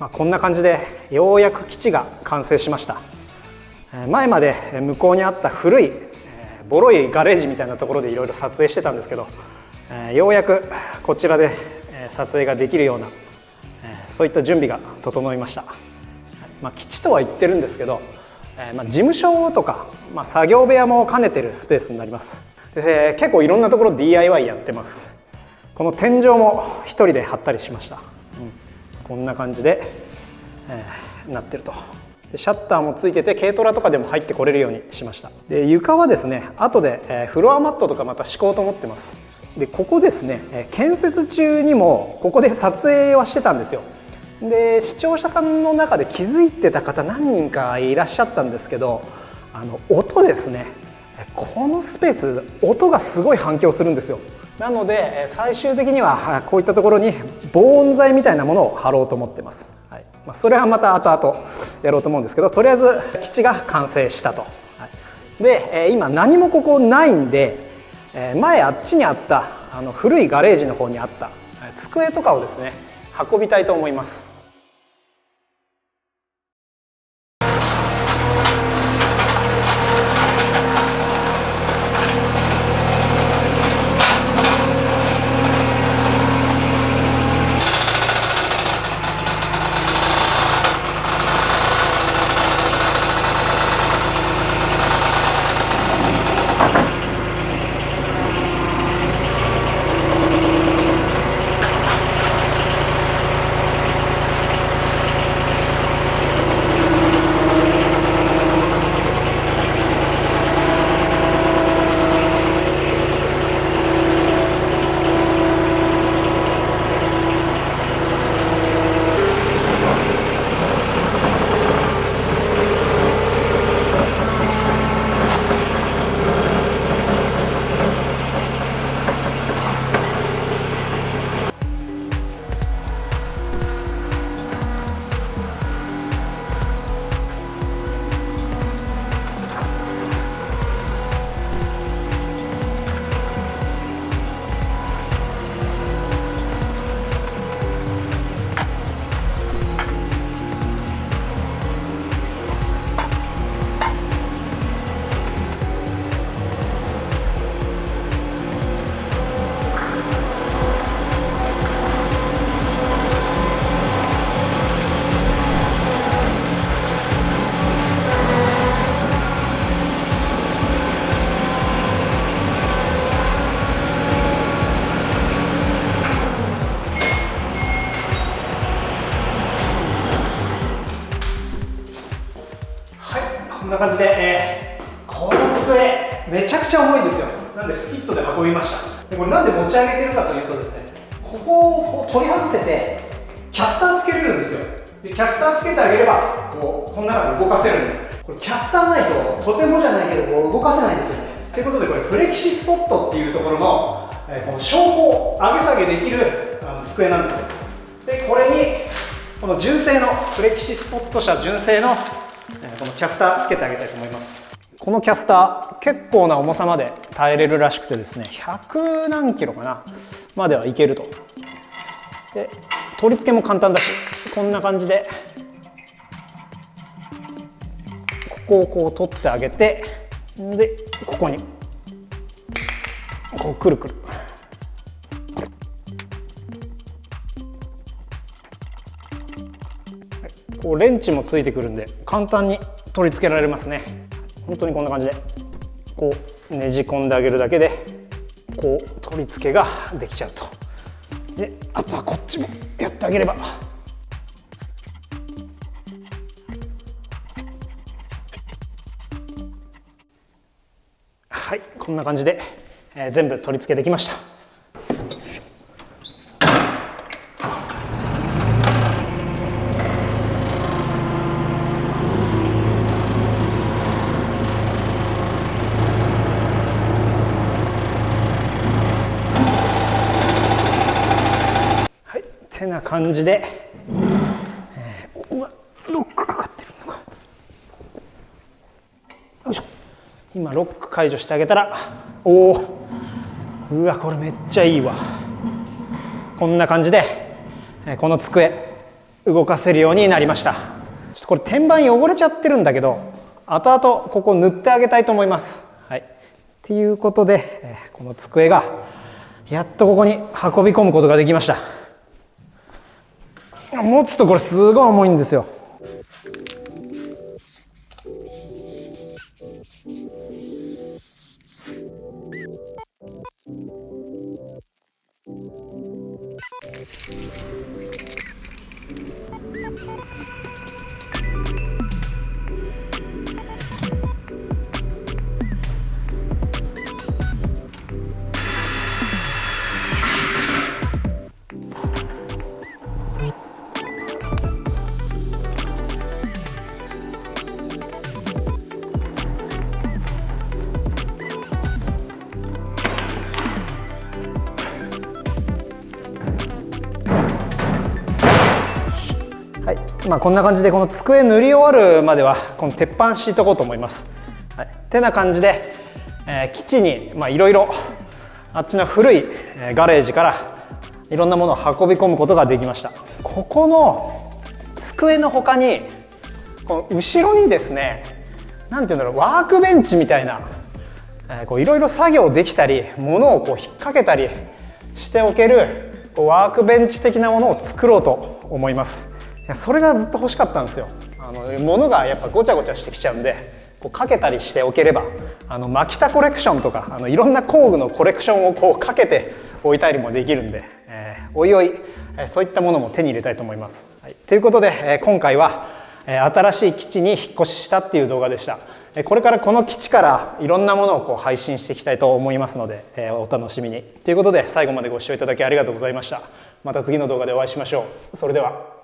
こんな感じでようやく基地が完成しました。前まで向こうにあった古いボロいガレージみたいなところでいろいろ撮影してたんですけど、ようやくこちらで撮影ができるようなそういった準備が整いました。基地とは言ってるんですけど、事務所とか、作業部屋も兼ねてるスペースになります。で結構いろんなところ DIY やってます。この天井も一人で貼ったりしました。こんな感じで、なってると。でシャッターもついてて軽トラとかでも入ってこれるようにしました。で床はですね後で、フロアマットとかまた敷こうと思ってます。でここですね、建設中にもここで撮影はしてたんですよ。で視聴者さんの中で気づいてた方何人かいらっしゃったんですけど、音ですね、このスペース音がすごい反響するんですよ。なので最終的にはこういったところに防音材みたいなものを貼ろうと思ってます。それはまた後々やろうと思うんですけど、とりあえず基地が完成したと。で今何もここないんで、前あっちにあった古いガレージの方にあった机とかをですね運びたいと思います。こんな感じで、この机めちゃくちゃ重いんですよ。なんでスキットで運びました。でこれなんで持ち上げてるかというとですね、ここを取り外せてキャスターつけれるんですよ。でキャスターつけてあげればこの中で動かせるんで、これキャスターないととてもじゃないけど動かせないんですよね。ということでこれフレキシスポットっていうところの、この昇降上げ下げできる机なんですよ。でこれにこの純正のフレキシスポット社純正のこのキャスターつけてあげたいと思います。このキャスター結構な重さまで耐えれるらしくてですね、100何キロかなまではいけると。で取り付けも簡単だし、こんな感じでここを取ってあげて、でここにこうくるくるこうレンチもついてくるんで簡単に取り付けられますね。本当にこんな感じでこうねじ込んであげるだけでこう取り付けができちゃうと。であとはこっちもやってあげれば、はい、こんな感じで、全部取り付けできました。てな感じで、うわロックかかってるのか、よいしょ。今ロック解除してあげたら、おお、うわこれめっちゃいいわ。こんな感じでこの机動かせるようになりました。ちょっとこれ天板汚れちゃってるんだけど、後々ここ塗ってあげたいと思います。はい、っていうことで、この机がやっとここに運び込むことができました。持つとこれすごい重いんですよ。はい、こんな感じでこの机塗り終わるまではこの鉄板敷いとこうと思います。はい、てな感じで、基地にいろいろあっちの古いガレージからいろんなものを運び込むことができました。ここの机の他にこの後ろにですね、なんていうんだろう、ワークベンチみたいな、いろいろ作業できたり物をこう引っ掛けたりしておけるワークベンチ的なものを作ろうと思います。それがずっと欲しかったんですよ。物がやっぱごちゃごちゃしてきちゃうんで、こうかけたりしておければマキタコレクションとかいろんな工具のコレクションをこうかけておいたりもできるんで、おいおいそういったものも手に入れたいと思います。はい、ということで、今回は新しい基地に引っ越ししたっていう動画でした。これからこの基地からいろんなものをこう配信していきたいと思いますので、お楽しみに。ということで最後までご視聴いただきありがとうございました。また次の動画でお会いしましょう。それでは。